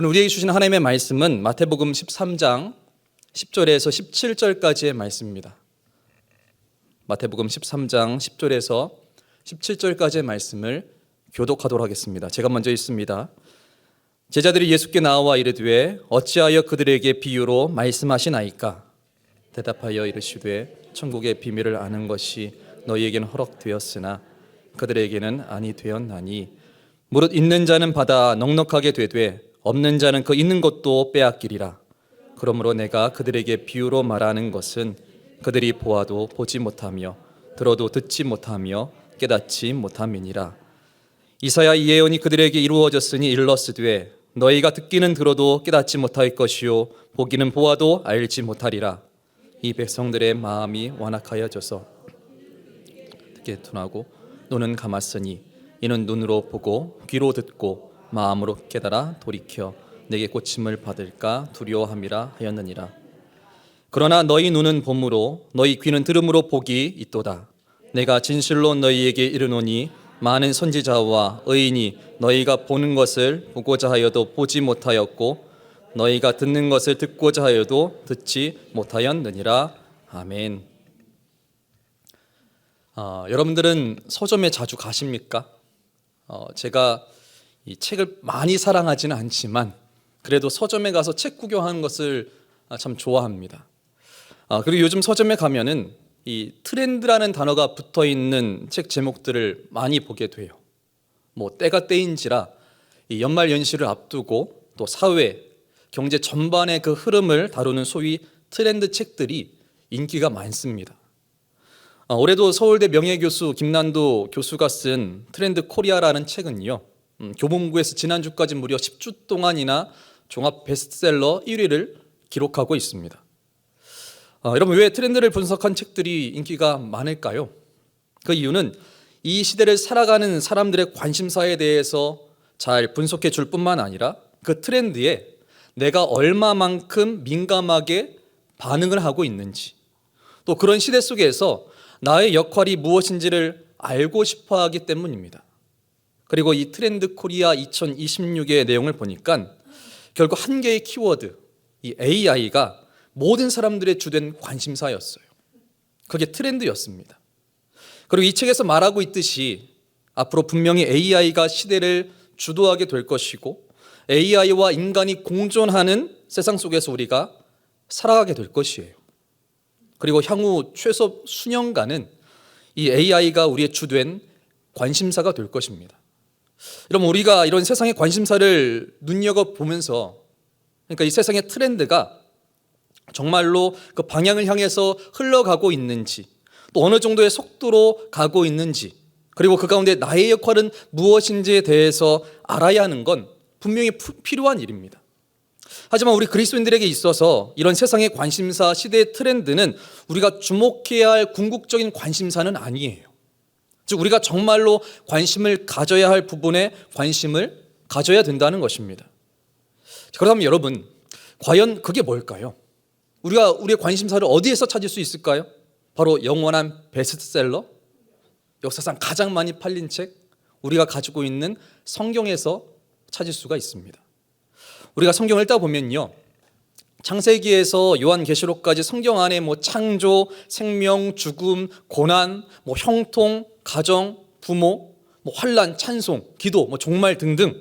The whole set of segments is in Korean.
오늘 우리에게 주신 하나님의 말씀은 마태복음 13장 10절에서 17절까지의 말씀입니다. 마태복음 13장 10절에서 17절까지의 말씀을 교독하도록 하겠습니다. 제가 먼저 읽습니다. 제자들이 예수께 나와 이르되 어찌하여 그들에게 비유로 말씀하시나이까? 대답하여 이르시되 천국의 비밀을 아는 것이 너희에게는 허락되었으나 그들에게는 아니 되었나니 무릇 있는 자는 받아 넉넉하게 되되 없는 자는 그 있는 것도 빼앗기리라. 그러므로 내가 그들에게 비유로 말하는 것은 그들이 보아도 보지 못하며 들어도 듣지 못하며 깨닫지 못함이니라. 이사야 이 예언이 그들에게 이루어졌으니 일렀으되 너희가 듣기는 들어도 깨닫지 못할 것이요 보기는 보아도 알지 못하리라. 이 백성들의 마음이 완악하여져서 듣기에 둔하고 눈은 감았으니 이는 눈으로 보고 귀로 듣고 마음으로 깨달아 돌이켜 내게 고침을 받을까 두려워함이라 하였느니라. 그러나 너희 눈은 봄으로 너희 귀는 들음으로 복이 있도다. 내가 진실로 너희에게 이르노니 많은 선지자와 의인이 너희가 보는 것을 보고자 하여도 보지 못하였고 너희가 듣는 것을 듣고자 하여도 듣지 못하였느니라. 아멘. 여러분들은 서점에 자주 가십니까? 제가 이 책을 많이 사랑하지는 않지만 그래도 서점에 가서 책 구경하는 것을 참 좋아합니다. 그리고 요즘 서점에 가면은 이 트렌드라는 단어가 붙어 있는 책 제목들을 많이 보게 돼요. 뭐 때가 때인지라 이 연말 연시를 앞두고 또 사회, 경제 전반의 그 흐름을 다루는 소위 트렌드 책들이 인기가 많습니다. 올해도 서울대 명예교수 김난도 교수가 쓴 트렌드 코리아라는 책은요, 교보문고에서 지난주까지 무려 10주 동안이나 종합 베스트셀러 1위를 기록하고 있습니다. 여러분, 왜 트렌드를 분석한 책들이 인기가 많을까요? 그 이유는 이 시대를 살아가는 사람들의 관심사에 대해서 잘 분석해 줄 뿐만 아니라 그 트렌드에 내가 얼마만큼 민감하게 반응을 하고 있는지, 또 그런 시대 속에서 나의 역할이 무엇인지를 알고 싶어 하기 때문입니다. 그리고 이 트렌드 코리아 2026의 내용을 보니까 결국 한 개의 키워드, 이 AI가 모든 사람들의 주된 관심사였어요. 그게 트렌드였습니다. 그리고 이 책에서 말하고 있듯이 앞으로 분명히 AI가 시대를 주도하게 될 것이고 AI와 인간이 공존하는 세상 속에서 우리가 살아가게 될 것이에요. 그리고 향후 최소 수년간은 이 AI가 우리의 주된 관심사가 될 것입니다. 여러분, 우리가 이런 세상의 관심사를 눈여겨보면서, 그러니까 이 세상의 트렌드가 정말로 그 방향을 향해서 흘러가고 있는지, 또 어느 정도의 속도로 가고 있는지, 그리고 그 가운데 나의 역할은 무엇인지에 대해서 알아야 하는 건 분명히 필요한 일입니다. 하지만 우리 그리스도인들에게 있어서 이런 세상의 관심사, 시대의 트렌드는 우리가 주목해야 할 궁극적인 관심사는 아니에요. 즉, 우리가 정말로 관심을 가져야 할 부분에 관심을 가져야 된다는 것입니다. 그렇다면 여러분, 과연 그게 뭘까요? 우리가 우리의 관심사를 어디에서 찾을 수 있을까요? 바로 영원한 베스트셀러, 역사상 가장 많이 팔린 책, 우리가 가지고 있는 성경에서 찾을 수가 있습니다. 우리가 성경을 읽다 보면요, 창세기에서 요한계시록까지 성경 안에 창조, 생명, 죽음, 고난, 형통, 가정, 부모, 환난, 찬송, 기도, 종말 등등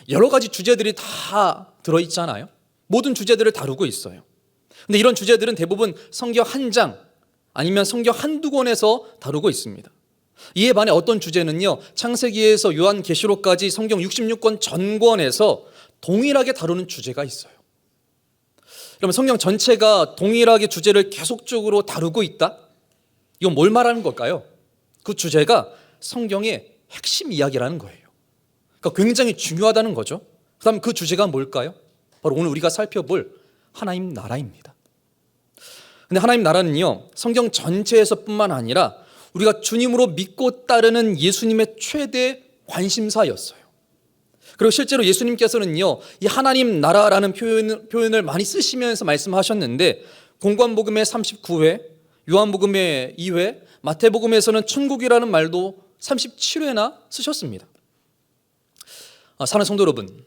여러 가지 주제들이 다 들어있잖아요. 모든 주제들을 다루고 있어요. 근데 이런 주제들은 대부분 성경 한 장 아니면 성경 한두 권에서 다루고 있습니다. 이에 반해 어떤 주제는요, 창세기에서 요한계시록까지 성경 66권 전권에서 동일하게 다루는 주제가 있어요. 그러면 성경 전체가 동일하게 주제를 계속적으로 다루고 있다? 이건 뭘 말하는 걸까요? 그 주제가 성경의 핵심 이야기라는 거예요. 그러니까 굉장히 중요하다는 거죠. 그다음 그 주제가 뭘까요? 바로 오늘 우리가 살펴볼 하나님 나라입니다. 근데 하나님 나라는요, 성경 전체에서뿐만 아니라 우리가 주님으로 믿고 따르는 예수님의 최대 관심사였어요. 그리고 실제로 예수님께서는요, 이 하나님 나라라는 표현을 많이 쓰시면서 말씀하셨는데 공관복음의 39회, 요한복음의 2회, 마태복음에서는 천국이라는 말도 37회나 쓰셨습니다. 사랑하는 성도 여러분,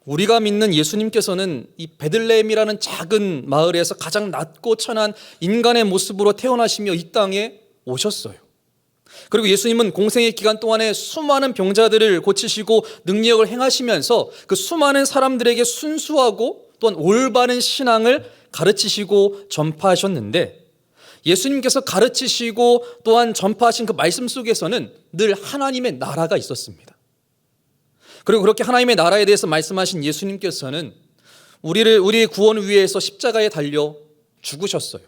우리가 믿는 예수님께서는 이 베들레헴이라는 작은 마을에서 가장 낮고 천한 인간의 모습으로 태어나시며 이 땅에 오셨어요. 그리고 예수님은 공생의 기간 동안에 수많은 병자들을 고치시고 능력을 행하시면서 그 수많은 사람들에게 순수하고 또한 올바른 신앙을 가르치시고 전파하셨는데, 예수님께서 가르치시고 또한 전파하신 그 말씀 속에서는 늘 하나님의 나라가 있었습니다. 그리고 그렇게 하나님의 나라에 대해서 말씀하신 예수님께서는 우리의 구원을 위해서 십자가에 달려 죽으셨어요.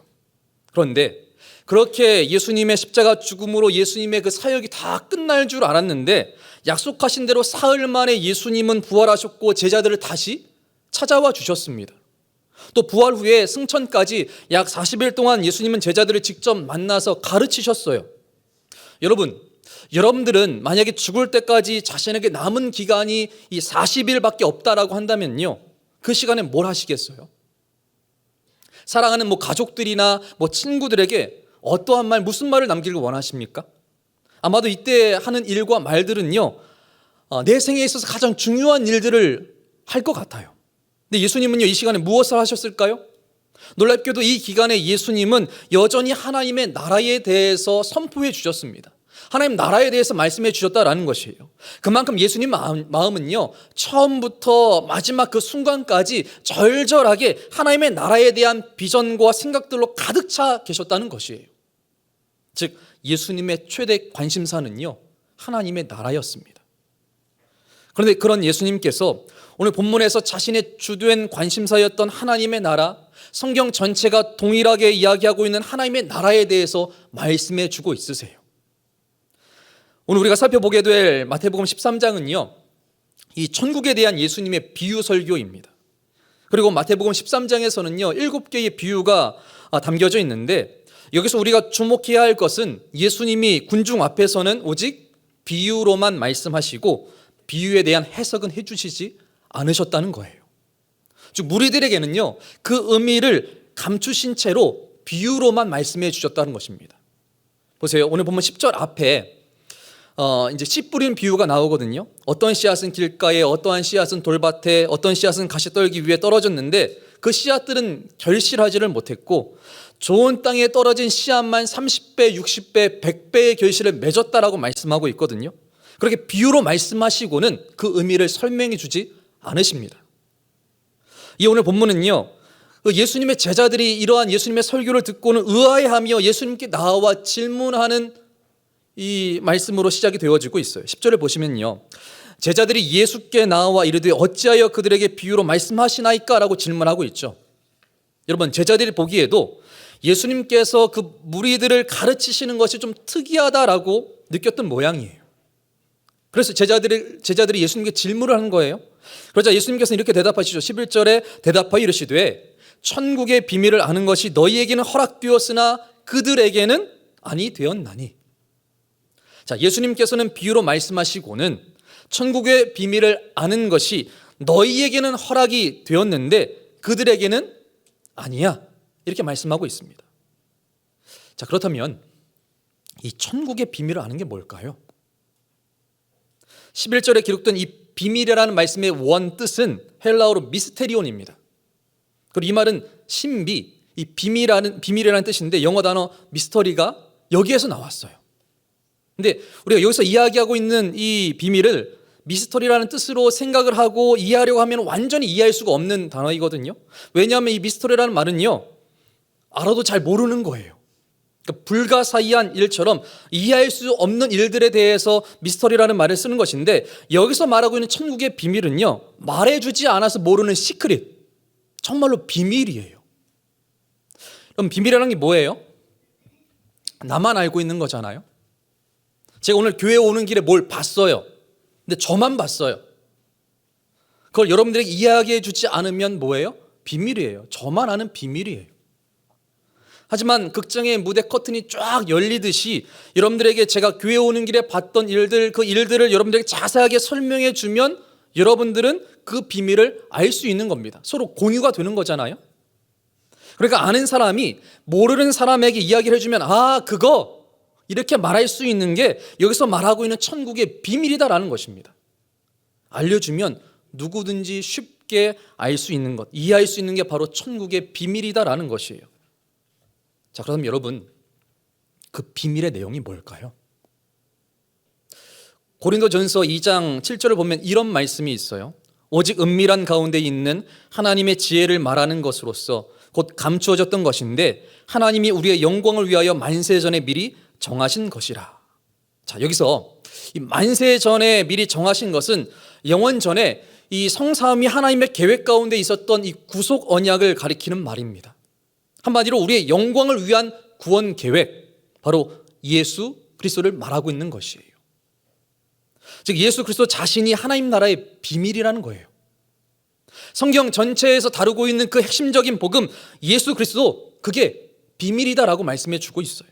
그런데 그렇게 예수님의 십자가 죽음으로 예수님의 그 사역이 다 끝날 줄 알았는데, 약속하신 대로 사흘 만에 예수님은 부활하셨고 제자들을 다시 찾아와 주셨습니다. 또 부활 후에 승천까지 약 40일 동안 예수님은 제자들을 직접 만나서 가르치셨어요. 여러분들은 만약에 죽을 때까지 자신에게 남은 기간이 이 40일밖에 없다라고 한다면요, 그 시간에 뭘 하시겠어요? 사랑하는 가족들이나 친구들에게 어떠한 말, 무슨 말을 남기길 원하십니까? 아마도 이때 하는 일과 말들은요, 내 생에 있어서 가장 중요한 일들을 할 것 같아요. 근데 예수님은요, 이 시간에 무엇을 하셨을까요? 놀랍게도 이 기간에 예수님은 여전히 하나님의 나라에 대해서 선포해 주셨습니다. 하나님 나라에 대해서 말씀해 주셨다라는 것이에요. 그만큼 예수님 마음은요, 처음부터 마지막 그 순간까지 절절하게 하나님의 나라에 대한 비전과 생각들로 가득 차 계셨다는 것이에요. 즉 예수님의 최대 관심사는요, 하나님의 나라였습니다. 그런데 그런 예수님께서 오늘 본문에서 자신의 주된 관심사였던 하나님의 나라, 성경 전체가 동일하게 이야기하고 있는 하나님의 나라에 대해서 말씀해 주고 있으세요. 오늘 우리가 살펴보게 될 마태복음 13장은요, 이 천국에 대한 예수님의 비유 설교입니다. 그리고 마태복음 13장에서는요 7개의 비유가 담겨져 있는데, 여기서 우리가 주목해야 할 것은 예수님이 군중 앞에서는 오직 비유로만 말씀하시고 비유에 대한 해석은 해주시지 않으셨다는 거예요. 즉 무리들에게는요 그 의미를 감추신 채로 비유로만 말씀해 주셨다는 것입니다. 보세요. 오늘 보면 10절 앞에 이제 씨 뿌린 비유가 나오거든요. 어떤 씨앗은 길가에, 어떠한 씨앗은 돌밭에, 어떤 씨앗은 가시떨기 위에 떨어졌는데 그 씨앗들은 결실하지를 못했고 좋은 땅에 떨어진 씨앗만 30배, 60배, 100배의 결실을 맺었다라고 말씀하고 있거든요. 그렇게 비유로 말씀하시고는 그 의미를 설명해 주지 않으십니다. 이 오늘 본문은요, 예수님의 제자들이 이러한 예수님의 설교를 듣고는 의아해하며 예수님께 나와 질문하는 이 말씀으로 시작이 되어지고 있어요. 10절을 보시면요, 제자들이 예수께 나와 이르되 어찌하여 그들에게 비유로 말씀하시나이까? 라고 질문하고 있죠. 여러분, 제자들이 보기에도 예수님께서 그 무리들을 가르치시는 것이 좀 특이하다라고 느꼈던 모양이에요. 그래서 제자들이 예수님께 질문을 한 거예요. 그러자 예수님께서는 이렇게 대답하시죠. 11절에 대답하여 이르시되 천국의 비밀을 아는 것이 너희에게는 허락되었으나 그들에게는 아니 되었나니. 자, 예수님께서는 비유로 말씀하시고는 천국의 비밀을 아는 것이 너희에게는 허락이 되었는데 그들에게는 아니야, 이렇게 말씀하고 있습니다. 자, 그렇다면 이 천국의 비밀을 아는 게 뭘까요? 11절에 기록된 이 비밀이라는 말씀의 원 뜻은 헬라어로 미스테리온입니다. 그리고 이 말은 신비, 이 비밀이라는 뜻인데 영어 단어 미스터리가 여기에서 나왔어요. 근데 우리가 여기서 이야기하고 있는 이 비밀을 미스터리라는 뜻으로 생각을 하고 이해하려고 하면 완전히 이해할 수가 없는 단어이거든요. 왜냐하면 이 미스터리라는 말은요, 알아도 잘 모르는 거예요. 그러니까 불가사의한 일처럼 이해할 수 없는 일들에 대해서 미스터리라는 말을 쓰는 것인데, 여기서 말하고 있는 천국의 비밀은요, 말해주지 않아서 모르는 시크릿, 정말로 비밀이에요. 그럼 비밀이라는 게 뭐예요? 나만 알고 있는 거잖아요. 제가 오늘 교회 오는 길에 뭘 봤어요. 근데 저만 봤어요. 그걸 여러분들에게 이야기해 주지 않으면 뭐예요? 비밀이에요. 저만 아는 비밀이에요. 하지만 극장의 무대 커튼이 쫙 열리듯이 여러분들에게 제가 교회 오는 길에 봤던 일들, 그 일들을 여러분들에게 자세하게 설명해 주면 여러분들은 그 비밀을 알 수 있는 겁니다. 서로 공유가 되는 거잖아요. 그러니까 아는 사람이 모르는 사람에게 이야기를 해주면 그거 이렇게 말할 수 있는 게 여기서 말하고 있는 천국의 비밀이다라는 것입니다. 알려주면 누구든지 쉽게 알 수 있는 것, 이해할 수 있는 게 바로 천국의 비밀이다라는 것이에요. 자, 그럼 여러분, 그 비밀의 내용이 뭘까요? 고린도전서 2장 7절을 보면 이런 말씀이 있어요. 오직 은밀한 가운데 있는 하나님의 지혜를 말하는 것으로서 곧 감추어졌던 것인데 하나님이 우리의 영광을 위하여 만세전에 미리 정하신 것이라. 자, 여기서 이 만세전에 미리 정하신 것은 영원 전에 이 성삼위 하나님의 계획 가운데 있었던 이 구속 언약을 가리키는 말입니다. 한마디로 우리의 영광을 위한 구원 계획, 바로 예수 그리스도를 말하고 있는 것이에요. 즉 예수 그리스도 자신이 하나님 나라의 비밀이라는 거예요. 성경 전체에서 다루고 있는 그 핵심적인 복음, 예수 그리스도, 그게 비밀이다라고 말씀해 주고 있어요.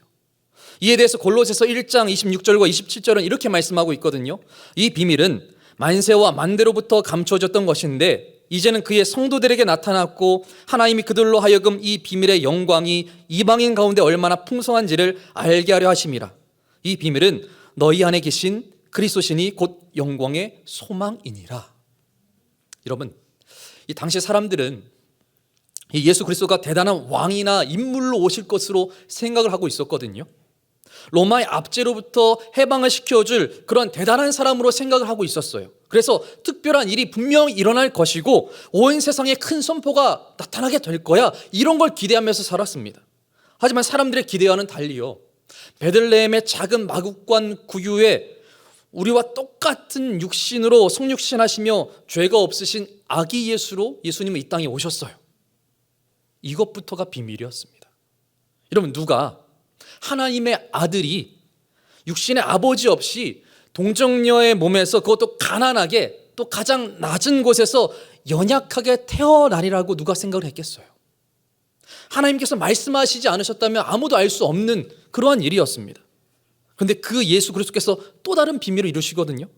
이에 대해서 골로새서 1장 26절과 27절은 이렇게 말씀하고 있거든요. 이 비밀은 만세와 만대로부터 감춰졌던 것인데 이제는 그의 성도들에게 나타났고 하나님이 그들로 하여금 이 비밀의 영광이 이방인 가운데 얼마나 풍성한지를 알게 하려 하심이라. 이 비밀은 너희 안에 계신 그리스도시니 곧 영광의 소망이니라. 여러분, 이 당시 사람들은 이 예수 그리스도가 대단한 왕이나 인물로 오실 것으로 생각을 하고 있었거든요. 로마의 압제로부터 해방을 시켜줄 그런 대단한 사람으로 생각을 하고 있었어요. 그래서 특별한 일이 분명히 일어날 것이고 온 세상에 큰 선포가 나타나게 될 거야, 이런 걸 기대하면서 살았습니다. 하지만 사람들의 기대와는 달리요, 베들레헴의 작은 마국간 구유에 우리와 똑같은 육신으로 성육신하시며 죄가 없으신 아기 예수로 예수님은 이 땅에 오셨어요. 이것부터가 비밀이었습니다. 여러분, 누가 하나님의 아들이 육신의 아버지 없이 동정녀의 몸에서, 그것도 가난하게, 또 가장 낮은 곳에서 연약하게 태어나리라고 누가 생각을 했겠어요? 하나님께서 말씀하시지 않으셨다면 아무도 알 수 없는 그러한 일이었습니다. 그런데 그 예수 그리스도께서 또 다른 비밀을 이루시거든요.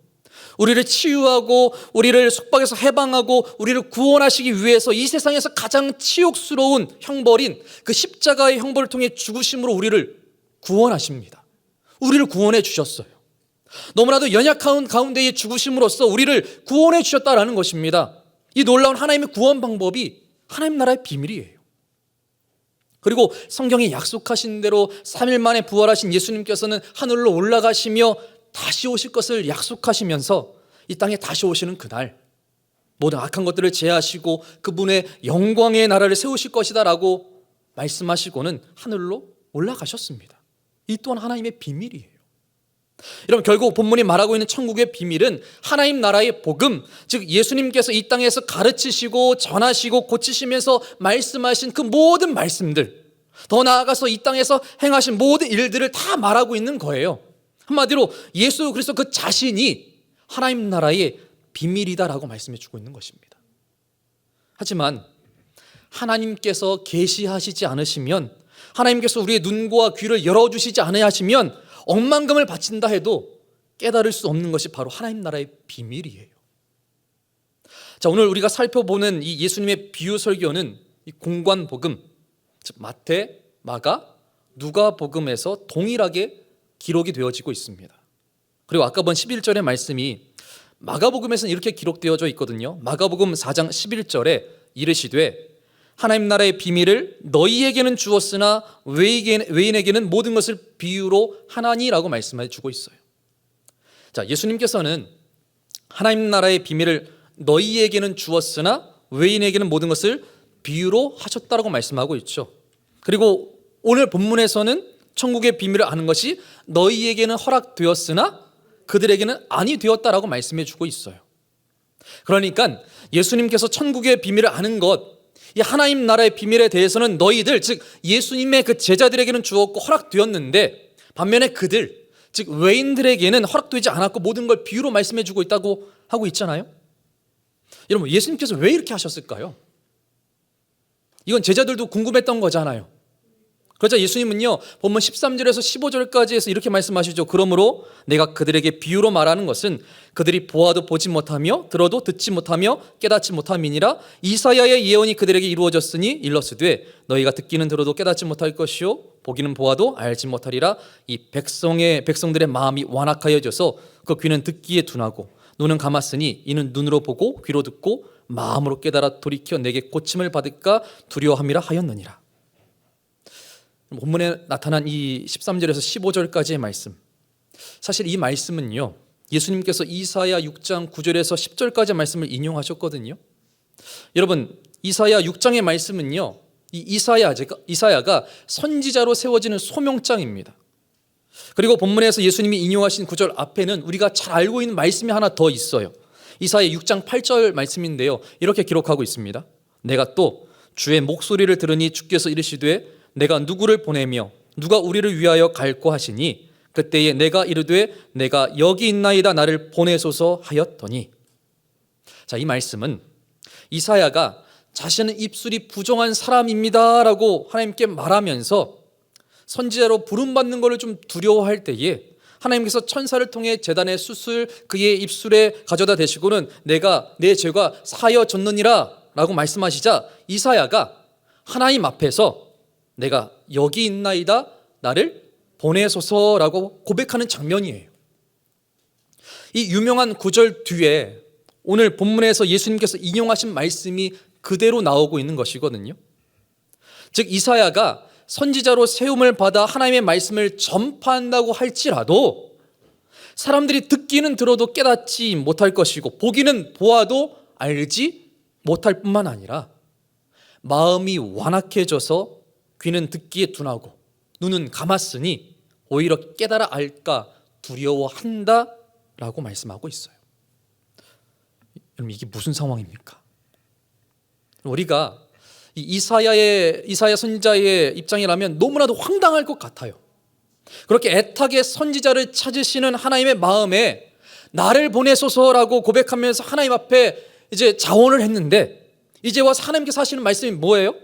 우리를 치유하고 우리를 속박에서 해방하고 우리를 구원하시기 위해서 이 세상에서 가장 치욕스러운 형벌인 그 십자가의 형벌을 통해 죽으심으로 우리를 구원하십니다. 우리를 구원해 주셨어요. 너무나도 연약한 가운데에 죽으심으로써 우리를 구원해 주셨다라는 것입니다. 이 놀라운 하나님의 구원 방법이 하나님 나라의 비밀이에요. 그리고 성경이 약속하신 대로 3일 만에 부활하신 예수님께서는 하늘로 올라가시며 다시 오실 것을 약속하시면서 이 땅에 다시 오시는 그날 모든 악한 것들을 제하시고 그분의 영광의 나라를 세우실 것이다 라고 말씀하시고는 하늘로 올라가셨습니다. 이 또한 하나님의 비밀이에요. 여러분, 결국 본문이 말하고 있는 천국의 비밀은 하나님 나라의 복음, 즉 예수님께서 이 땅에서 가르치시고 전하시고 고치시면서 말씀하신 그 모든 말씀들, 더 나아가서 이 땅에서 행하신 모든 일들을 다 말하고 있는 거예요. 한마디로 예수 그리스도 그 자신이 하나님 나라의 비밀이다라고 말씀해 주고 있는 것입니다. 하지만 하나님께서 계시하시지 않으시면, 하나님께서 우리의 눈과 귀를 열어주시지 않으시면 억만금을 바친다 해도 깨달을 수 없는 것이 바로 하나님 나라의 비밀이에요. 자, 오늘 우리가 살펴보는 이 예수님의 비유 설교는 이 공관복음, 즉 마태, 마가, 누가복음에서 동일하게 기록이 되어지고 있습니다. 그리고 아까 본 11절의 말씀이 마가복음에서는 이렇게 기록되어져 있거든요. 마가복음 4장 11절에 이르시되 하나님 나라의 비밀을 너희에게는 주었으나 외인에게는 모든 것을 비유로 하나니라고 말씀해 주고 있어요. 자, 예수님께서는 하나님 나라의 비밀을 너희에게는 주었으나 외인에게는 모든 것을 비유로 하셨다라고 말씀하고 있죠. 그리고 오늘 본문에서는 천국의 비밀을 아는 것이 너희에게는 허락되었으나 그들에게는 아니 되었다라고 말씀해 주고 있어요. 그러니까 예수님께서 천국의 비밀을 아는 것, 이 하나님 나라의 비밀에 대해서는 너희들, 즉 예수님의 그 제자들에게는 주었고 허락되었는데 반면에 그들, 즉 외인들에게는 허락되지 않았고 모든 걸 비유로 말씀해 주고 있다고 하고 있잖아요. 여러분, 예수님께서 왜 이렇게 하셨을까요? 이건 제자들도 궁금했던 거잖아요. 그러자 예수님은요, 본문 13절에서 15절까지 해서 이렇게 말씀하시죠. 그러므로 내가 그들에게 비유로 말하는 것은 그들이 보아도 보지 못하며 들어도 듣지 못하며 깨닫지 못함이니라. 이사야의 예언이 그들에게 이루어졌으니 일러스되 너희가 듣기는 들어도 깨닫지 못할 것이요 보기는 보아도 알지 못하리라. 이 백성들의 마음이 완악하여져서 그 귀는 듣기에 둔하고 눈은 감았으니 이는 눈으로 보고 귀로 듣고 마음으로 깨달아 돌이켜 내게 고침을 받을까 두려워함이라 하였느니라. 본문에 나타난 이 13절에서 15절까지의 말씀, 사실 이 말씀은요, 예수님께서 이사야 6장 9절에서 10절까지의 말씀을 인용하셨거든요. 여러분, 이사야 6장의 말씀은요, 이 이사야가 선지자로 세워지는 소명장입니다. 그리고 본문에서 예수님이 인용하신 9절 앞에는 우리가 잘 알고 있는 말씀이 하나 더 있어요. 이사야 6장 8절 말씀인데요, 이렇게 기록하고 있습니다. 내가 또 주의 목소리를 들으니 주께서 이르시되 내가 누구를 보내며 누가 우리를 위하여 갈고 하시니 그때에 내가 이르되 내가 여기 있나이다 나를 보내소서 하였더니. 자, 이 말씀은 이사야가 자신은 입술이 부정한 사람입니다 라고 하나님께 말하면서 선지자로 부름받는 것을 좀 두려워할 때에 하나님께서 천사를 통해 제단의 숯을 그의 입술에 가져다 대시고는 내가 내 죄가 사여졌느니라 라고 말씀하시자 이사야가 하나님 앞에서 내가 여기 있나이다 나를 보내소서라고 고백하는 장면이에요. 이 유명한 구절 뒤에 오늘 본문에서 예수님께서 인용하신 말씀이 그대로 나오고 있는 것이거든요. 즉 이사야가 선지자로 세움을 받아 하나님의 말씀을 전파한다고 할지라도 사람들이 듣기는 들어도 깨닫지 못할 것이고 보기는 보아도 알지 못할 뿐만 아니라 마음이 완악해져서 귀는 듣기에 둔하고 눈은 감았으니 오히려 깨달아 알까 두려워한다 라고 말씀하고 있어요. 여러분, 이게 무슨 상황입니까? 우리가 이사야 선지자의 입장이라면 너무나도 황당할 것 같아요. 그렇게 애타게 선지자를 찾으시는 하나님의 마음에 나를 보내소서라고 고백하면서 하나님 앞에 이제 자원을 했는데 이제 와서 하나님께서 하시는 말씀이 뭐예요?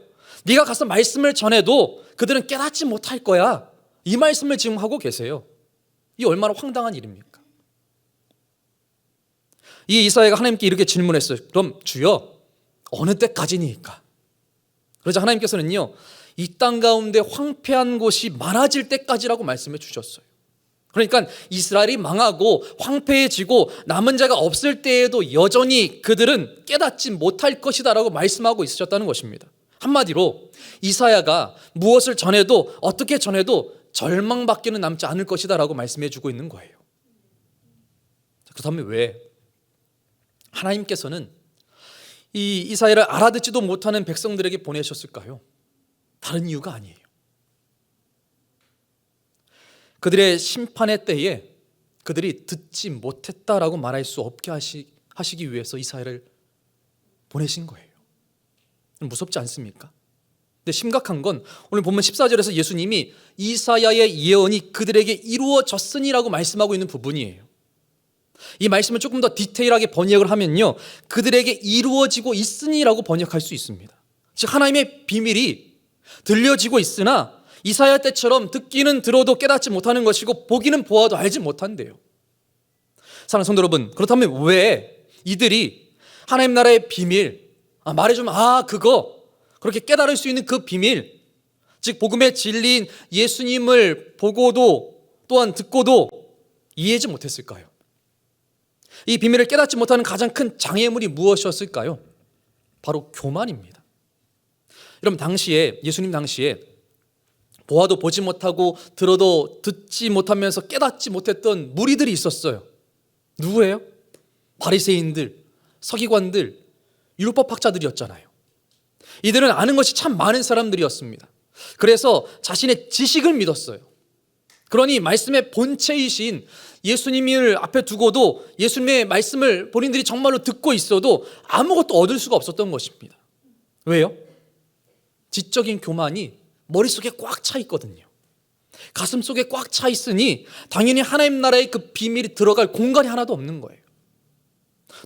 네가 가서 말씀을 전해도 그들은 깨닫지 못할 거야. 이 말씀을 지금 하고 계세요. 이 얼마나 황당한 일입니까? 이 이사야가 하나님께 이렇게 질문했어요. 그럼 주여 어느 때까지니까? 그러자 하나님께서는요, 이 땅 가운데 황폐한 곳이 많아질 때까지라고 말씀해 주셨어요. 그러니까 이스라엘이 망하고 황폐해지고 남은 자가 없을 때에도 여전히 그들은 깨닫지 못할 것이다 라고 말씀하고 있으셨다는 것입니다. 한마디로 이사야가 무엇을 전해도 어떻게 전해도 절망밖에는 남지 않을 것이다 라고 말씀해 주고 있는 거예요. 그렇다면 왜 하나님께서는 이 이사야를 알아듣지도 못하는 백성들에게 보내셨을까요? 다른 이유가 아니에요. 그들의 심판의 때에 그들이 듣지 못했다라고 말할 수 없게 하시기 위해서 이사야를 보내신 거예요. 무섭지 않습니까? 근데 심각한 건 오늘 본문 14절에서 예수님이 이사야의 예언이 그들에게 이루어졌으니라고 말씀하고 있는 부분이에요. 이 말씀을 조금 더 디테일하게 번역을 하면요, 그들에게 이루어지고 있으니라고 번역할 수 있습니다. 즉 하나님의 비밀이 들려지고 있으나 이사야 때처럼 듣기는 들어도 깨닫지 못하는 것이고 보기는 보아도 알지 못한대요. 사랑하는 성도 여러분, 그렇다면 왜 이들이 하나님 나라의 비밀, 말해주면 그거 그렇게 깨달을 수 있는 그 비밀, 즉 복음의 진리인 예수님을 보고도 또한 듣고도 이해하지 못했을까요? 이 비밀을 깨닫지 못하는 가장 큰 장애물이 무엇이었을까요? 바로 교만입니다. 여러분, 예수님 당시에 보아도 보지 못하고 들어도 듣지 못하면서 깨닫지 못했던 무리들이 있었어요. 누구예요? 바리새인들, 서기관들, 율법학자들이었잖아요. 이들은 아는 것이 참 많은 사람들이었습니다. 그래서 자신의 지식을 믿었어요. 그러니 말씀의 본체이신 예수님을 앞에 두고도 예수님의 말씀을 본인들이 정말로 듣고 있어도 아무것도 얻을 수가 없었던 것입니다. 왜요? 지적인 교만이 머릿속에 꽉 차 있거든요. 가슴 속에 꽉 차 있으니 당연히 하나님 나라의 그 비밀이 들어갈 공간이 하나도 없는 거예요.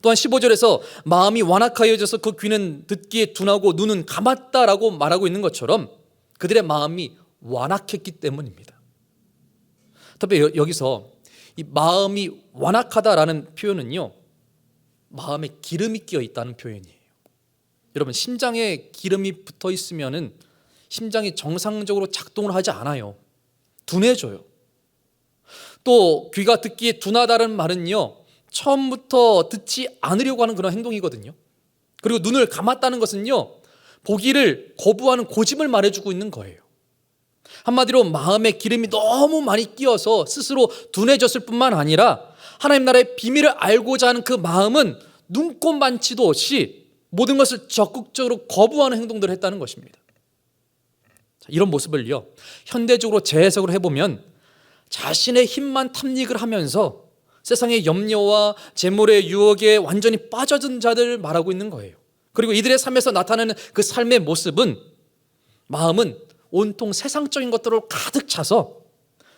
또한 15절에서 마음이 완악하여져서 그 귀는 듣기에 둔하고 눈은 감았다라고 말하고 있는 것처럼 그들의 마음이 완악했기 때문입니다. 특히 여기서 이 마음이 완악하다라는 표현은요, 마음에 기름이 끼어 있다는 표현이에요. 여러분, 심장에 기름이 붙어 있으면은 심장이 정상적으로 작동을 하지 않아요. 둔해져요. 또 귀가 듣기에 둔하다는 말은요, 처음부터 듣지 않으려고 하는 그런 행동이거든요. 그리고 눈을 감았다는 것은요, 보기를 거부하는 고집을 말해주고 있는 거예요. 한마디로 마음에 기름이 너무 많이 끼어서 스스로 둔해졌을 뿐만 아니라 하나님 나라의 비밀을 알고자 하는 그 마음은 눈꼽만치도 없이 모든 것을 적극적으로 거부하는 행동들을 했다는 것입니다. 이런 모습을요, 현대적으로 재해석을 해보면 자신의 힘만 탐닉을 하면서 세상의 염려와 재물의 유혹에 완전히 빠져든 자들을 말하고 있는 거예요. 그리고 이들의 삶에서 나타나는 그 삶의 모습은, 마음은 온통 세상적인 것들로 가득 차서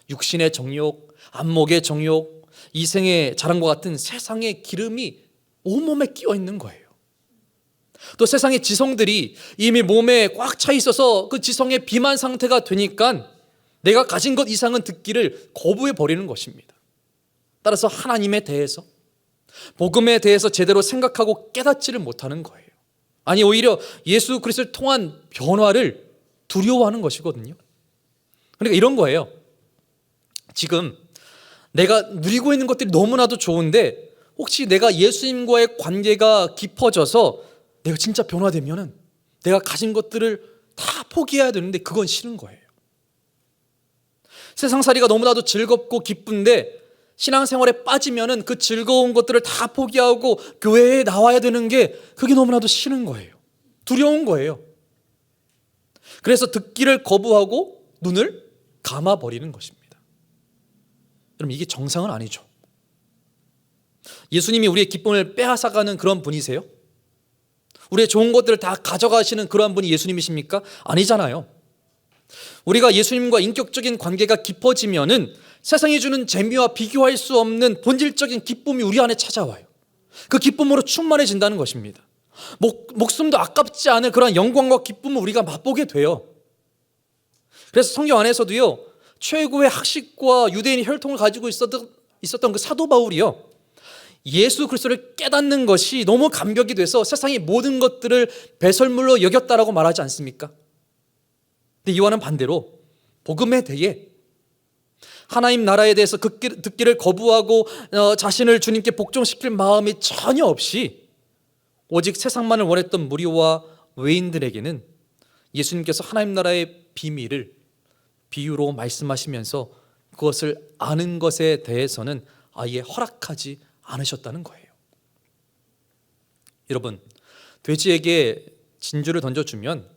육신의 정욕, 안목의 정욕, 이생의 자랑과 같은 세상의 기름이 온몸에 끼어 있는 거예요. 또 세상의 지성들이 이미 몸에 꽉 차 있어서 그 지성의 비만 상태가 되니까 내가 가진 것 이상은 듣기를 거부해 버리는 것입니다. 따라서 하나님에 대해서, 복음에 대해서 제대로 생각하고 깨닫지를 못하는 거예요. 아니, 오히려 예수 그리스도를 통한 변화를 두려워하는 것이거든요. 그러니까 이런 거예요. 지금 내가 누리고 있는 것들이 너무나도 좋은데 혹시 내가 예수님과의 관계가 깊어져서 내가 진짜 변화되면은 내가 가진 것들을 다 포기해야 되는데 그건 싫은 거예요. 세상살이가 너무나도 즐겁고 기쁜데 신앙생활에 빠지면은 그 즐거운 것들을 다 포기하고 교회에 나와야 되는 게 그게 너무나도 싫은 거예요. 두려운 거예요. 그래서 듣기를 거부하고 눈을 감아버리는 것입니다. 여러분, 이게 정상은 아니죠. 예수님이 우리의 기쁨을 빼앗아가는 그런 분이세요? 우리의 좋은 것들을 다 가져가시는 그러한 분이 예수님이십니까? 아니잖아요. 우리가 예수님과 인격적인 관계가 깊어지면은 세상이 주는 재미와 비교할 수 없는 본질적인 기쁨이 우리 안에 찾아와요. 그 기쁨으로 충만해진다는 것입니다. 목숨도 아깝지 않은 그런 영광과 기쁨을 우리가 맛보게 돼요. 그래서 성경 안에서도요, 최고의 학식과 유대인의 혈통을 가지고 있었던 그 사도 바울이요, 예수 그리스도를 깨닫는 것이 너무 감격이 돼서 세상의 모든 것들을 배설물로 여겼다라고 말하지 않습니까? 근데 이와는 반대로 복음에 대해, 하나님 나라에 대해서 듣기를 거부하고 자신을 주님께 복종시킬 마음이 전혀 없이 오직 세상만을 원했던 무리와 외인들에게는 예수님께서 하나님 나라의 비밀을 비유로 말씀하시면서 그것을 아는 것에 대해서는 아예 허락하지 않으셨다는 거예요. 여러분, 돼지에게 진주를 던져주면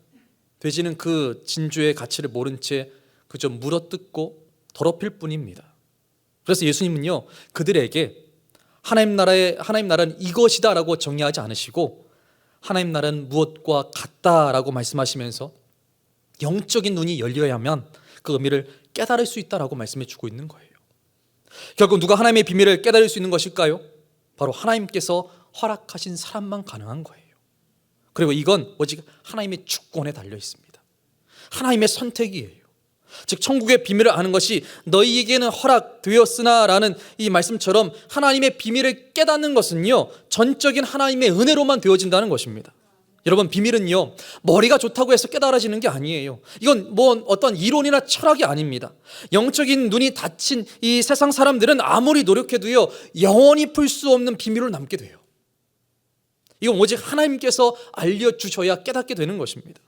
돼지는 그 진주의 가치를 모른 채 그저 물어뜯고 더럽힐 뿐입니다. 그래서 예수님은요, 그들에게 하나님 나라는 이것이다라고 정의하지 않으시고 하나님 나라는 무엇과 같다라고 말씀하시면서 영적인 눈이 열려야만 그 의미를 깨달을 수 있다라고 말씀해 주고 있는 거예요. 결국 누가 하나님의 비밀을 깨달을 수 있는 것일까요? 바로 하나님께서 허락하신 사람만 가능한 거예요. 그리고 이건 오직 하나님의 주권에 달려 있습니다. 하나님의 선택이에요. 즉 천국의 비밀을 아는 것이 너희에게는 허락되었으나 라는 이 말씀처럼 하나님의 비밀을 깨닫는 것은요, 전적인 하나님의 은혜로만 되어진다는 것입니다. 여러분, 비밀은요, 머리가 좋다고 해서 깨달아지는 게 아니에요. 이건 뭐 어떤 이론이나 철학이 아닙니다. 영적인 눈이 닫힌 이 세상 사람들은 아무리 노력해도요, 영원히 풀 수 없는 비밀로 남게 돼요. 이건 오직 하나님께서 알려주셔야 깨닫게 되는 것입니다.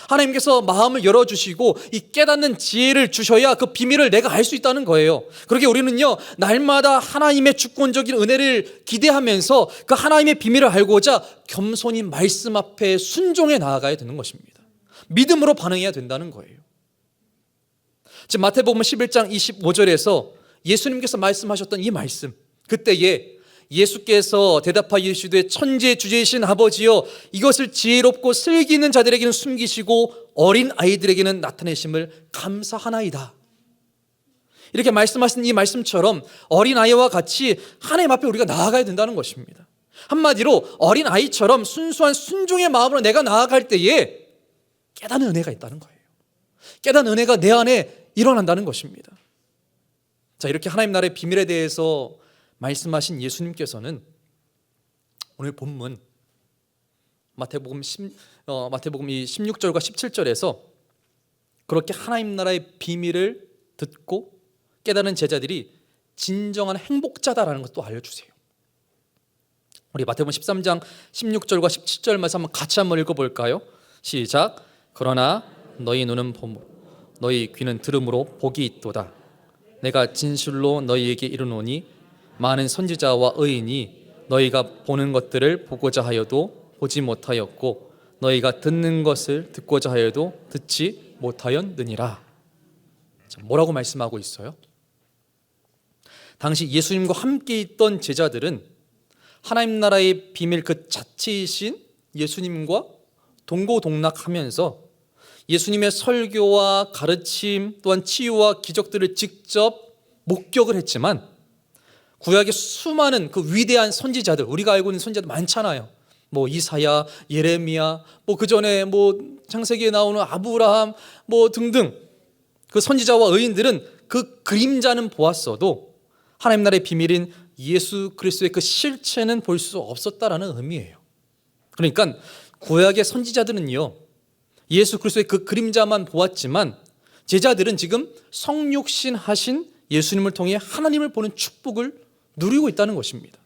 하나님께서 마음을 열어주시고 이 깨닫는 지혜를 주셔야 그 비밀을 내가 알 수 있다는 거예요. 그러게 우리는요, 날마다 하나님의 주권적인 은혜를 기대하면서 그 하나님의 비밀을 알고자 겸손히 말씀 앞에 순종해 나아가야 되는 것입니다. 믿음으로 반응해야 된다는 거예요. 지금 마태복음 11장 25절에서 예수님께서 말씀하셨던 이 말씀, 그때에 예수께서 대답하여 이르시되 천지의 주제이신 아버지여, 이것을 지혜롭고 슬기 있는 자들에게는 숨기시고 어린 아이들에게는 나타내심을 감사하나이다. 이렇게 말씀하신 이 말씀처럼 어린 아이와 같이 하나님 앞에 우리가 나아가야 된다는 것입니다. 한마디로 어린 아이처럼 순수한 순종의 마음으로 내가 나아갈 때에 깨닫는 은혜가 있다는 거예요. 깨닫는 은혜가 내 안에 일어난다는 것입니다. 자, 이렇게 하나님 나라의 비밀에 대해서 말씀하신 예수님께서는 오늘 본문 마태복음 이 16절과 17절에서 그렇게 하나님 나라의 비밀을 듣고 깨달은 제자들이 진정한 행복자다라는 것도 알려주세요. 우리 마태복음 13장 16절과 17절 말씀 같이 한번 읽어볼까요? 시작. 그러나 너희 눈은 보므로 너희 귀는 들음으로 복이 있도다. 내가 진실로 너희에게 이르노니 많은 선지자와 의인이 너희가 보는 것들을 보고자 하여도 보지 못하였고 너희가 듣는 것을 듣고자 하여도 듣지 못하였느니라. 뭐라고 말씀하고 있어요? 당시 예수님과 함께 있던 제자들은 하나님 나라의 비밀 그 자체이신 예수님과 동고동락하면서 예수님의 설교와 가르침 또한 치유와 기적들을 직접 목격을 했지만 구약의 수많은 그 위대한 선지자들, 우리가 알고 있는 선지자들 많잖아요. 이사야, 예레미야, 그 전에 창세기에 나오는 아브라함 등등 그 선지자와 의인들은 그 그림자는 보았어도 하나님 나라의 비밀인 예수 그리스도의 그 실체는 볼 수 없었다라는 의미예요. 그러니까 구약의 선지자들은요, 예수 그리스도의 그 그림자만 보았지만 제자들은 지금 성육신 하신 예수님을 통해 하나님을 보는 축복을 누리고 있다는 것입니다.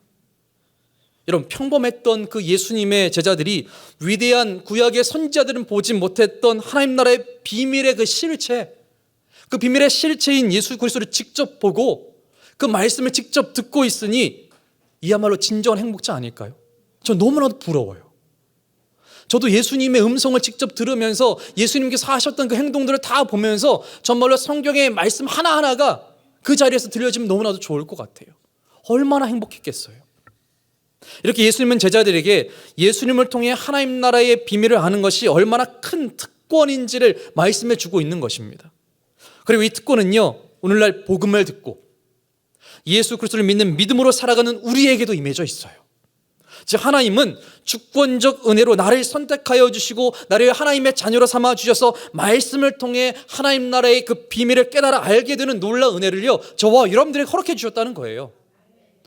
여러분, 평범했던 그 예수님의 제자들이 위대한 구약의 선지자들은 보지 못했던 하나님 나라의 비밀의 그 실체, 그 비밀의 실체인 예수 그리스도를 직접 보고 그 말씀을 직접 듣고 있으니 이야말로 진정한 행복자 아닐까요? 저 너무나도 부러워요. 저도 예수님의 음성을 직접 들으면서 예수님께서 하셨던 그 행동들을 다 보면서 정말로 성경의 말씀 하나하나가 그 자리에서 들려지면 너무나도 좋을 것 같아요. 얼마나 행복했겠어요. 이렇게 예수님은 제자들에게 예수님을 통해 하나님 나라의 비밀을 아는 것이 얼마나 큰 특권인지를 말씀해 주고 있는 것입니다. 그리고 이 특권은요, 오늘날 복음을 듣고 예수 그리스도를 믿는 믿음으로 살아가는 우리에게도 임해져 있어요. 즉 하나님은 주권적 은혜로 나를 선택하여 주시고 나를 하나님의 자녀로 삼아 주셔서 말씀을 통해 하나님 나라의 그 비밀을 깨달아 알게 되는 놀라운 은혜를요, 저와 여러분들에게 허락해 주셨다는 거예요.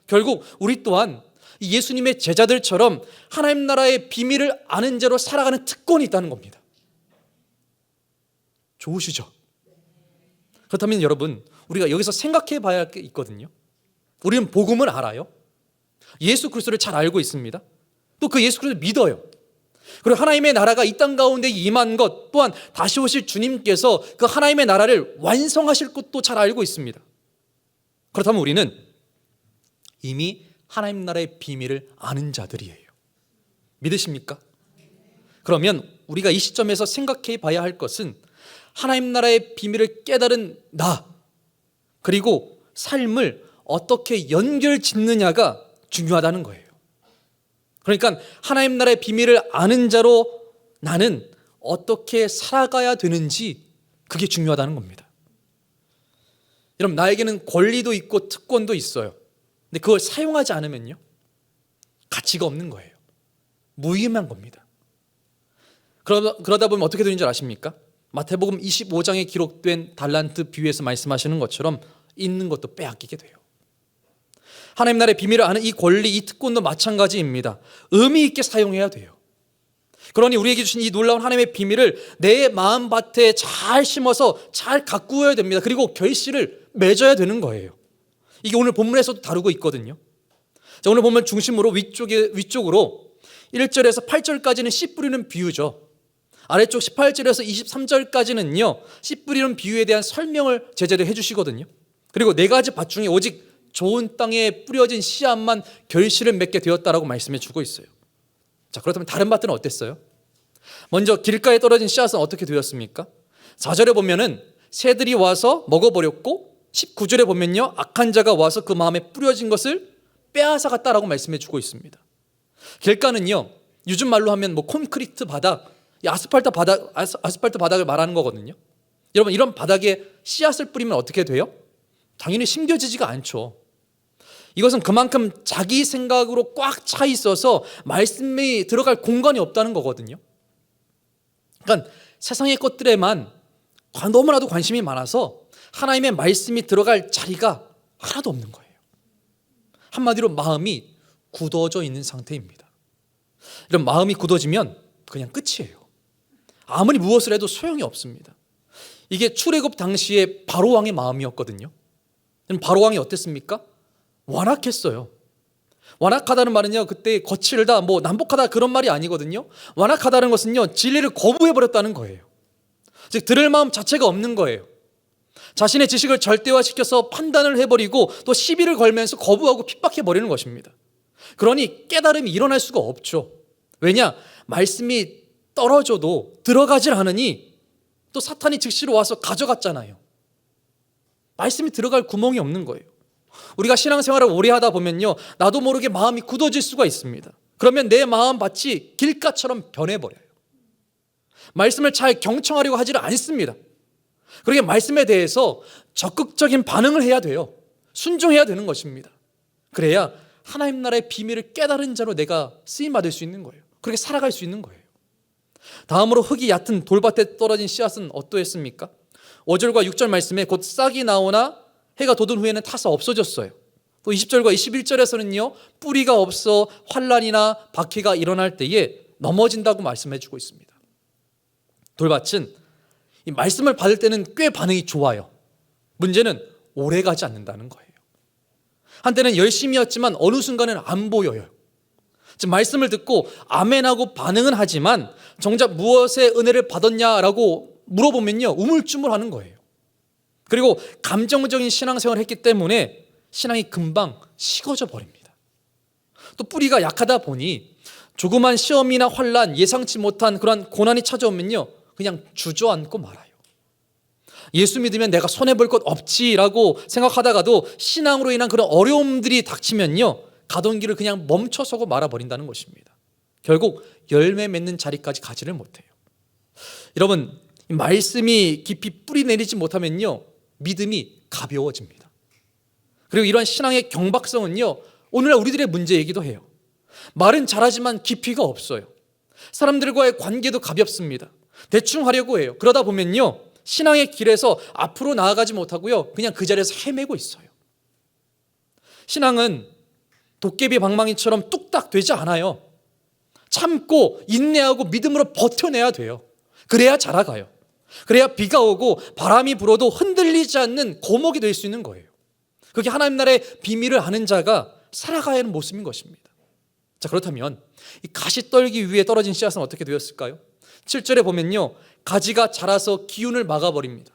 결국 우리 또한 예수님의 제자들처럼 하나님 나라의 비밀을 아는 자로 살아가는 특권이 있다는 겁니다. 좋으시죠? 그렇다면 여러분, 우리가 여기서 생각해 봐야 할 게 있거든요. 우리는 복음을 알아요. 예수 그리스도를 잘 알고 있습니다. 또 그 예수 그리스도를 믿어요. 그리고 하나님의 나라가 이 땅 가운데 임한 것, 또한 다시 오실 주님께서 그 하나님의 나라를 완성하실 것도 잘 알고 있습니다. 그렇다면 우리는 이미 하나님 나라의 비밀을 아는 자들이에요. 믿으십니까? 그러면 우리가 이 시점에서 생각해 봐야 할 것은 하나님 나라의 비밀을 깨달은 나, 그리고 삶을 어떻게 연결 짓느냐가 중요하다는 거예요. 그러니까 하나님 나라의 비밀을 아는 자로 나는 어떻게 살아가야 되는지, 그게 중요하다는 겁니다. 여러분, 나에게는 권리도 있고 특권도 있어요. 근데 그걸 사용하지 않으면요, 가치가 없는 거예요. 무의미한 겁니다. 그러다 보면 어떻게 되는 줄 아십니까? 마태복음 25장에 기록된 달란트 비유에서 말씀하시는 것처럼 있는 것도 빼앗기게 돼요. 하나님 나라의 비밀을 아는 이 권리, 이 특권도 마찬가지입니다. 의미 있게 사용해야 돼요. 그러니 우리에게 주신 이 놀라운 하나님의 비밀을 내 마음밭에 잘 심어서 잘 가꾸어야 됩니다. 그리고 결실을 맺어야 되는 거예요. 이게 오늘 본문에서도 다루고 있거든요. 자, 오늘 보면 중심으로 위쪽으로 1절에서 8절까지는 씨 뿌리는 비유죠. 아래쪽 18절에서 23절까지는요, 씨 뿌리는 비유에 대한 설명을 제자들이 해주시거든요. 그리고 네 가지 밭 중에 오직 좋은 땅에 뿌려진 씨앗만 결실을 맺게 되었다라고 말씀해 주고 있어요. 자, 그렇다면 다른 밭들은 어땠어요? 먼저 길가에 떨어진 씨앗은 어떻게 되었습니까? 4절에 보면은 새들이 와서 먹어버렸고, 19절에 보면요, 악한 자가 와서 그 마음에 뿌려진 것을 빼앗아 갔다라고 말씀해 주고 있습니다. 길가는요, 요즘 말로 하면 콘크리트 바닥, 아스팔트 바닥을 말하는 거거든요. 여러분, 이런 바닥에 씨앗을 뿌리면 어떻게 돼요? 당연히 심겨지지가 않죠. 이것은 그만큼 자기 생각으로 꽉 차 있어서 말씀이 들어갈 공간이 없다는 거거든요. 그러니까 세상의 것들에만 너무나도 관심이 많아서 하나님의 말씀이 들어갈 자리가 하나도 없는 거예요. 한마디로 마음이 굳어져 있는 상태입니다. 이런 마음이 굳어지면 그냥 끝이에요. 아무리 무엇을 해도 소용이 없습니다. 이게 출애굽 당시에 바로왕의 마음이었거든요. 바로왕이 어땠습니까? 완악했어요. 완악하다는 말은요, 그때 거칠다, 난폭하다 그런 말이 아니거든요. 완악하다는 것은요, 진리를 거부해버렸다는 거예요. 즉 들을 마음 자체가 없는 거예요. 자신의 지식을 절대화시켜서 판단을 해버리고 또 시비를 걸면서 거부하고 핍박해버리는 것입니다. 그러니 깨달음이 일어날 수가 없죠. 왜냐? 말씀이 떨어져도 들어가질 않으니 또 사탄이 즉시로 와서 가져갔잖아요. 말씀이 들어갈 구멍이 없는 거예요. 우리가 신앙생활을 오래 하다 보면요, 나도 모르게 마음이 굳어질 수가 있습니다. 그러면 내 마음밭이 길가처럼 변해버려요. 말씀을 잘 경청하려고 하지를 않습니다. 그러게 말씀에 대해서 적극적인 반응을 해야 돼요. 순종해야 되는 것입니다. 그래야 하나님 나라의 비밀을 깨달은 자로 내가 쓰임받을 수 있는 거예요. 그렇게 살아갈 수 있는 거예요. 다음으로 흙이 얕은 돌밭에 떨어진 씨앗은 어떠했습니까? 5절과 6절 말씀에 곧 싹이 나오나 해가 돋은 후에는 타서 없어졌어요. 또 20절과 21절에서는요, 뿌리가 없어 환란이나 박해가 일어날 때에 넘어진다고 말씀해 주고 있습니다. 돌밭은 이 말씀을 받을 때는 꽤 반응이 좋아요. 문제는 오래 가지 않는다는 거예요. 한때는 열심히였지만 어느 순간은 안 보여요. 즉 말씀을 듣고 아멘하고 반응은 하지만 정작 무엇의 은혜를 받았냐라고 물어보면요, 우물쭈물하는 거예요. 그리고 감정적인 신앙생활을 했기 때문에 신앙이 금방 식어져 버립니다. 또 뿌리가 약하다 보니 조그만 시험이나 환란, 예상치 못한 그런 고난이 찾아오면요, 그냥 주저앉고 말아요. 예수 믿으면 내가 손해볼 것 없지라고 생각하다가도 신앙으로 인한 그런 어려움들이 닥치면요, 가던 길을 그냥 멈춰서고 말아버린다는 것입니다. 결국 열매 맺는 자리까지 가지를 못해요. 여러분, 말씀이 깊이 뿌리 내리지 못하면요, 믿음이 가벼워집니다. 그리고 이러한 신앙의 경박성은요, 오늘날 우리들의 문제이기도 해요. 말은 잘하지만 깊이가 없어요. 사람들과의 관계도 가볍습니다. 대충 하려고 해요. 그러다 보면요, 신앙의 길에서 앞으로 나아가지 못하고요, 그냥 그 자리에서 헤매고 있어요. 신앙은 도깨비 방망이처럼 뚝딱 되지 않아요. 참고 인내하고 믿음으로 버텨내야 돼요. 그래야 자라가요. 그래야 비가 오고 바람이 불어도 흔들리지 않는 고목이 될 수 있는 거예요. 그게 하나님 나라의 비밀을 아는 자가 살아가야 하는 모습인 것입니다. 자, 그렇다면 이 가시떨기 위에 떨어진 씨앗은 어떻게 되었을까요? 7절에 보면요, 가지가 자라서 기운을 막아버립니다.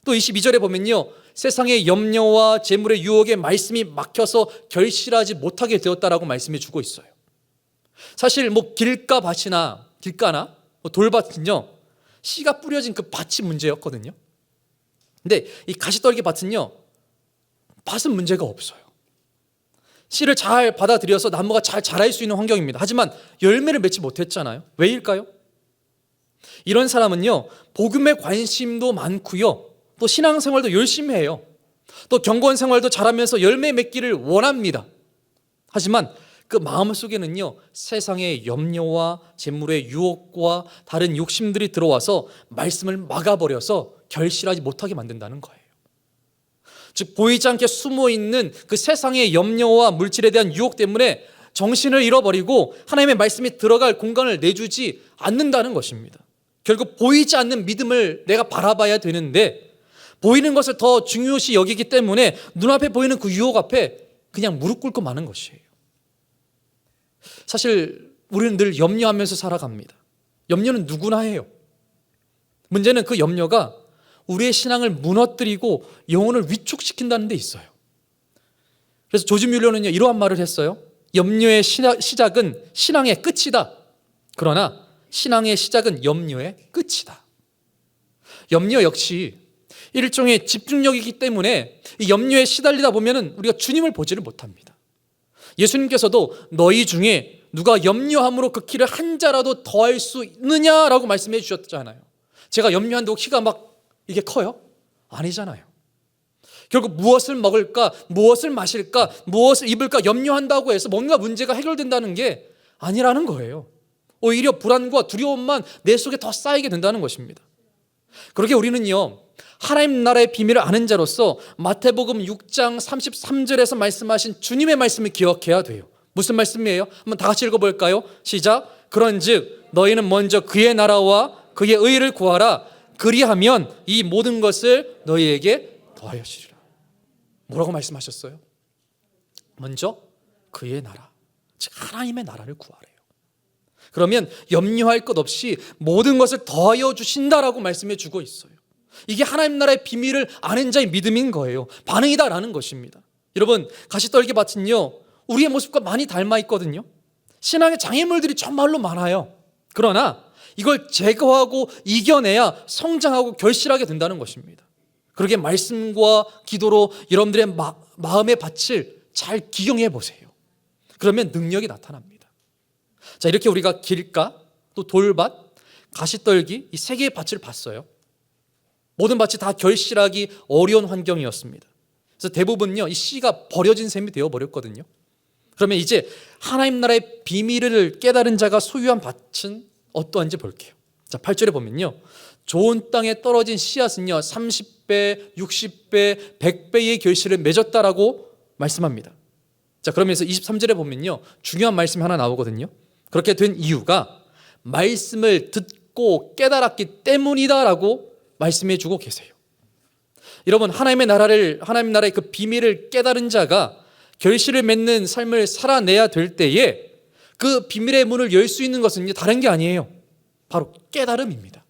또 22절에 보면요, 세상의 염려와 재물의 유혹에 말씀이 막혀서 결실하지 못하게 되었다라고 말씀해 주고 있어요. 사실 길가나 돌밭은요, 씨가 뿌려진 그 밭이 문제였거든요. 근데 이 가시떨기 밭은요, 밭은 문제가 없어요. 씨를 잘 받아들여서 나무가 잘 자랄 수 있는 환경입니다. 하지만 열매를 맺지 못했잖아요. 왜일까요? 이런 사람은요, 복음에 관심도 많고요, 또 신앙생활도 열심히 해요. 또 경건 생활도 잘하면서 열매 맺기를 원합니다. 하지만 그 마음속에는요, 세상의 염려와 재물의 유혹과 다른 욕심들이 들어와서 말씀을 막아버려서 결실하지 못하게 만든다는 거예요. 즉 보이지 않게 숨어있는 그 세상의 염려와 물질에 대한 유혹 때문에 정신을 잃어버리고 하나님의 말씀이 들어갈 공간을 내주지 않는다는 것입니다. 결국 보이지 않는 믿음을 내가 바라봐야 되는데 보이는 것을 더 중요시 여기기 때문에 눈앞에 보이는 그 유혹 앞에 그냥 무릎 꿇고 마는 것이에요. 사실 우리는 늘 염려하면서 살아갑니다. 염려는 누구나 해요. 문제는 그 염려가 우리의 신앙을 무너뜨리고 영혼을 위축시킨다는 데 있어요. 그래서 조지 뮬러는요, 이러한 말을 했어요. 염려의 시작은 신앙의 끝이다. 그러나 신앙의 시작은 염려의 끝이다. 염려 역시 일종의 집중력이기 때문에 이 염려에 시달리다 보면 우리가 주님을 보지를 못합니다. 예수님께서도 너희 중에 누가 염려함으로 그 키를 한 자라도 더할 수 있느냐라고 말씀해 주셨잖아요. 제가 염려한다고 키가 막 이게 커요? 아니잖아요. 결국 무엇을 먹을까, 무엇을 마실까, 무엇을 입을까 염려한다고 해서 뭔가 문제가 해결된다는 게 아니라는 거예요. 오히려 불안과 두려움만 내 속에 더 쌓이게 된다는 것입니다. 그렇게 우리는요, 하나님 나라의 비밀을 아는 자로서 마태복음 6장 33절에서 말씀하신 주님의 말씀을 기억해야 돼요. 무슨 말씀이에요? 한번 다 같이 읽어볼까요? 시작. 그런즉 너희는 먼저 그의 나라와 그의 의를 구하라. 그리하면 이 모든 것을 너희에게 더하시리라. 뭐라고 말씀하셨어요? 먼저 그의 나라. 즉 하나님의 나라를 구하래요. 그러면 염려할 것 없이 모든 것을 더하여 주신다라고 말씀해 주고 있어요. 이게 하나님 나라의 비밀을 아는 자의 믿음인 거예요. 반응이다라는 것입니다. 여러분, 가시떨기 밭은요, 우리의 모습과 많이 닮아 있거든요. 신앙의 장애물들이 정말로 많아요. 그러나 이걸 제거하고 이겨내야 성장하고 결실하게 된다는 것입니다. 그러게 말씀과 기도로 여러분들의 마음의 밭을 잘 기경해 보세요. 그러면 능력이 나타납니다. 자, 이렇게 우리가 길가, 또 돌밭, 가시떨기 이 세 개의 밭을 봤어요. 모든 밭이 다 결실하기 어려운 환경이었습니다. 그래서 대부분요, 이 씨가 버려진 셈이 되어버렸거든요. 그러면 이제 하나님 나라의 비밀을 깨달은 자가 소유한 밭은 어떠한지 볼게요. 자, 8절에 보면요, 좋은 땅에 떨어진 씨앗은요 30배, 60배, 100배의 결실을 맺었다라고 말씀합니다. 자, 그러면서 23절에 보면요, 중요한 말씀이 하나 나오거든요. 그렇게 된 이유가 말씀을 듣고 깨달았기 때문이다라고 말씀해 주고 계세요. 여러분, 하나님 나라의 그 비밀을 깨달은 자가 결실을 맺는 삶을 살아내야 될 때에 그 비밀의 문을 열 수 있는 것은 다른 게 아니에요. 바로 깨달음입니다.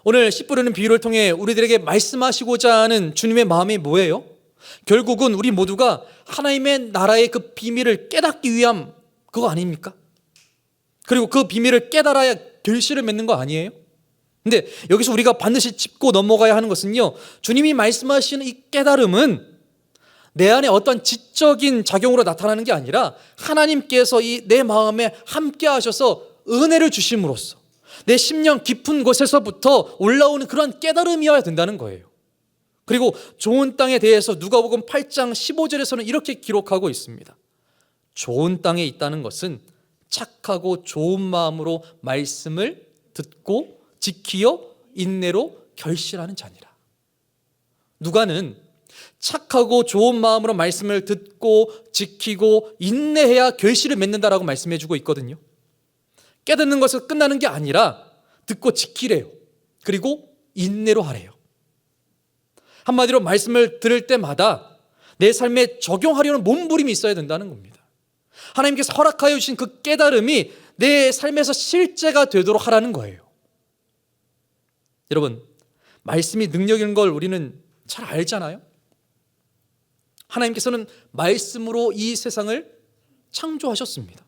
오늘 씨 뿌리는 비유를 통해 우리들에게 말씀하시고자 하는 주님의 마음이 뭐예요? 결국은 우리 모두가 하나님의 나라의 그 비밀을 깨닫기 위함, 그거 아닙니까? 그리고 그 비밀을 깨달아야 결실을 맺는 거 아니에요? 근데 여기서 우리가 반드시 짚고 넘어가야 하는 것은요, 주님이 말씀하시는 이 깨달음은 내 안에 어떤 지적인 작용으로 나타나는 게 아니라 하나님께서 내 마음에 함께 하셔서 은혜를 주심으로써 내 심령 깊은 곳에서부터 올라오는 그런 깨달음이어야 된다는 거예요. 그리고 좋은 땅에 대해서 누가복음 8장 15절에서는 이렇게 기록하고 있습니다. 좋은 땅에 있다는 것은 착하고 좋은 마음으로 말씀을 듣고 지키어 인내로 결실하는 자니라. 누가는 착하고 좋은 마음으로 말씀을 듣고 지키고 인내해야 결실을 맺는다라고 말씀해 주고 있거든요. 깨닫는 것은 끝나는 게 아니라 듣고 지키래요. 그리고 인내로 하래요. 한마디로 말씀을 들을 때마다 내 삶에 적용하려는 몸부림이 있어야 된다는 겁니다. 하나님께서 허락하여 주신 그 깨달음이 내 삶에서 실제가 되도록 하라는 거예요. 여러분, 말씀이 능력인 걸 우리는 잘 알잖아요. 하나님께서는 말씀으로 이 세상을 창조하셨습니다.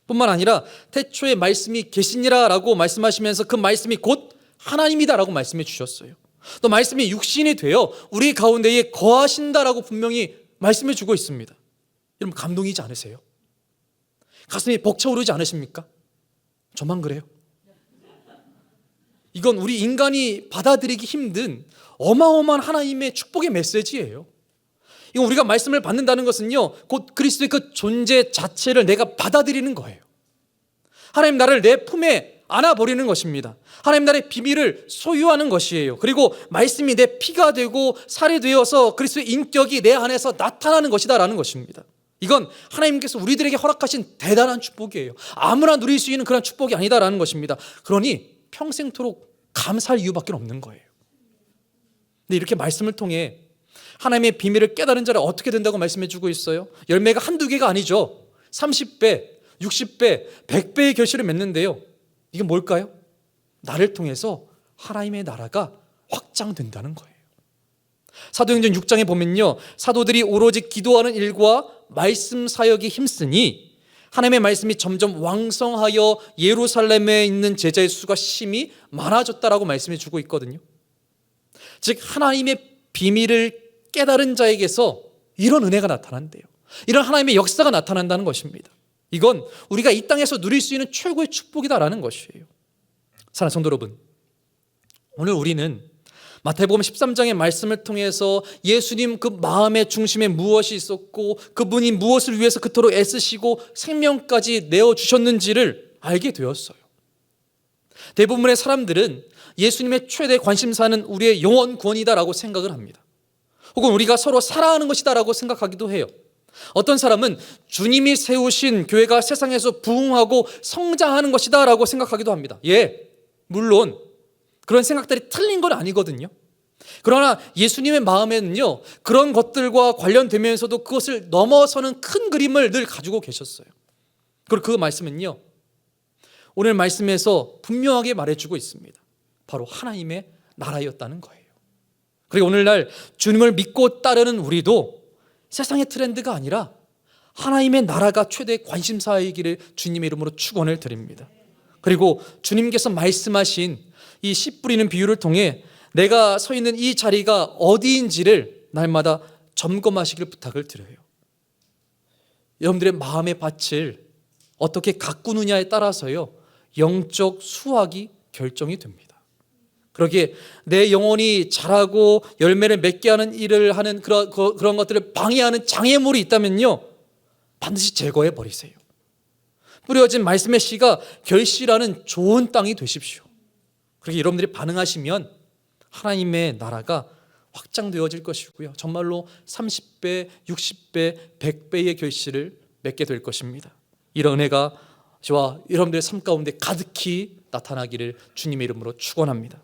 뿐만 아니라 태초에 말씀이 계시니라 라고 말씀하시면서 그 말씀이 곧 하나님이다 라고 말씀해 주셨어요. 또 말씀이 육신이 되어 우리 가운데에 거하신다라고 분명히 말씀해 주고 있습니다. 여러분, 감동이지 않으세요? 가슴이 벅차오르지 않으십니까? 저만 그래요? 이건 우리 인간이 받아들이기 힘든 어마어마한 하나님의 축복의 메시지예요. 이건 우리가 말씀을 받는다는 것은요, 곧 그리스도의 그 존재 자체를 내가 받아들이는 거예요. 하나님 나라를 내 품에 안아버리는 것입니다. 하나님 나라의 비밀을 소유하는 것이에요. 그리고 말씀이 내 피가 되고 살이 되어서 그리스도의 인격이 내 안에서 나타나는 것이다라는 것입니다. 이건 하나님께서 우리들에게 허락하신 대단한 축복이에요. 아무나 누릴 수 있는 그런 축복이 아니다라는 것입니다. 그러니 평생토록 감사할 이유밖에 없는 거예요. 근데 이렇게 말씀을 통해 하나님의 비밀을 깨달은 자를 어떻게 된다고 말씀해 주고 있어요? 열매가 한두 개가 아니죠. 30배, 60배, 100배의 결실을 맺는데요. 이게 뭘까요? 나를 통해서 하나님의 나라가 확장된다는 거예요. 사도행전 6장에 보면요, 사도들이 오로지 기도하는 일과 말씀 사역에 힘쓰니 하나님의 말씀이 점점 왕성하여 예루살렘에 있는 제자의 수가 심히 많아졌다라고 말씀해 주고 있거든요. 즉 하나님의 비밀을 깨달은 자에게서 이런 은혜가 나타난대요. 이런 하나님의 역사가 나타난다는 것입니다. 이건 우리가 이 땅에서 누릴 수 있는 최고의 축복이다라는 것이에요. 사랑하는 성도 여러분, 오늘 우리는 마태복음 13장의 말씀을 통해서 예수님 그 마음의 중심에 무엇이 있었고 그분이 무엇을 위해서 그토록 애쓰시고 생명까지 내어주셨는지를 알게 되었어요. 대부분의 사람들은 예수님의 최대 관심사는 우리의 영원 구원이다라고 생각을 합니다. 혹은 우리가 서로 사랑하는 것이다라고 생각하기도 해요. 어떤 사람은 주님이 세우신 교회가 세상에서 부흥하고 성장하는 것이다라고 생각하기도 합니다. 예, 물론 그런 생각들이 틀린 건 아니거든요. 그러나 예수님의 마음에는요, 그런 것들과 관련되면서도 그것을 넘어서는 큰 그림을 늘 가지고 계셨어요. 그리고 그 말씀은요, 오늘 말씀에서 분명하게 말해주고 있습니다. 바로 하나님의 나라였다는 거예요. 그리고 오늘날 주님을 믿고 따르는 우리도 세상의 트렌드가 아니라 하나님의 나라가 최대 관심사이기를 주님의 이름으로 축원을 드립니다. 그리고 주님께서 말씀하신 이 씨 뿌리는 비유를 통해 내가 서 있는 이 자리가 어디인지를 날마다 점검하시길 부탁을 드려요. 여러분들의 마음의 밭을 어떻게 가꾸느냐에 따라서요, 영적 수확이 결정이 됩니다. 그러기에 내 영혼이 자라고 열매를 맺게 하는 일을 하는 그런 것들을 방해하는 장애물이 있다면요, 반드시 제거해 버리세요. 뿌려진 말씀의 씨가 결실하는 좋은 땅이 되십시오. 그렇게 여러분들이 반응하시면 하나님의 나라가 확장되어질 것이고요, 정말로 30배, 60배, 100배의 결실을 맺게 될 것입니다. 이런 은혜가 저와 여러분들의 삶 가운데 가득히 나타나기를 주님의 이름으로 축원합니다.